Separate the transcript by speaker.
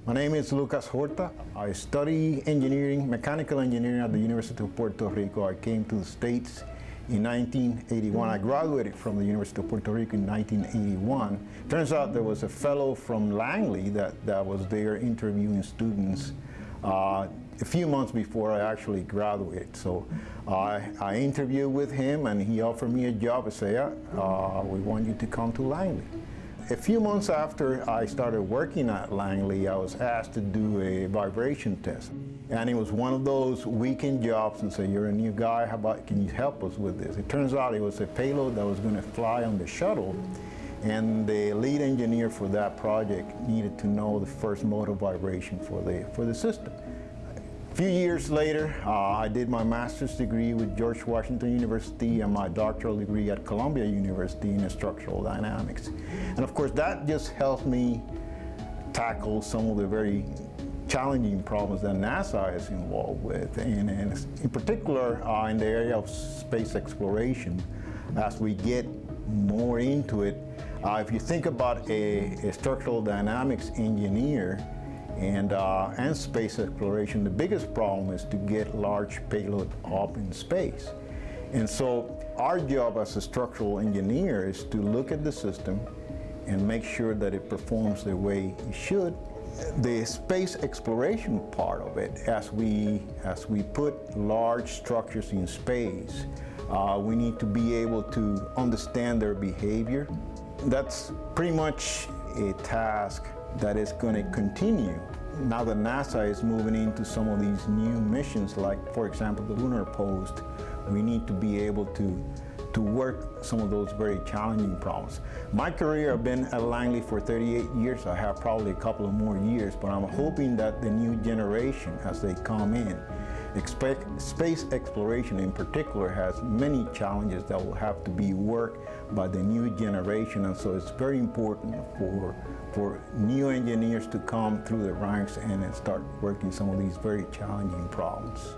Speaker 1: My name is Lucas Horta. I study engineering, mechanical engineering at the University of Puerto Rico. I came to the States in 1981. I graduated from the University of Puerto Rico in 1981. Turns out there was a fellow from Langley that was there interviewing students a few months before I actually graduated. So I interviewed with him and he offered me a job and said, we want you to come to Langley. A few months after I started working at Langley, I was asked to do a vibration test. And it was one of those weekend jobs and said, you're a new guy, how about, can you help us with this? It turns out it was a payload that was going to fly on the shuttle, and the lead engineer for that project needed to know the first mode of vibration for the system. A few years later, I did my master's degree with George Washington University and my doctoral degree at Columbia University in structural dynamics. And of course, that just helped me tackle some of the very challenging problems that NASA is involved with, and in particular in the area of space exploration. As we get more into it, if you think about a structural dynamics engineer, and space exploration, the biggest problem is to get large payload up in space. And so our job as a structural engineer is to look at the system and make sure that it performs the way it should. The space exploration part of it, as we put large structures in space, we need to be able to understand their behavior. That's pretty much a task that is going to continue. Now that NASA is moving into some of these new missions, like for example the lunar post, we need to be able to work some of those very challenging problems. My career, I've been at Langley for 38 years. I have probably a couple of more years, but I'm hoping that the new generation, as they come in, space exploration in particular has many challenges that will have to be worked by the new generation, and so it's very important for new engineers to come through the ranks and start working some of these very challenging problems.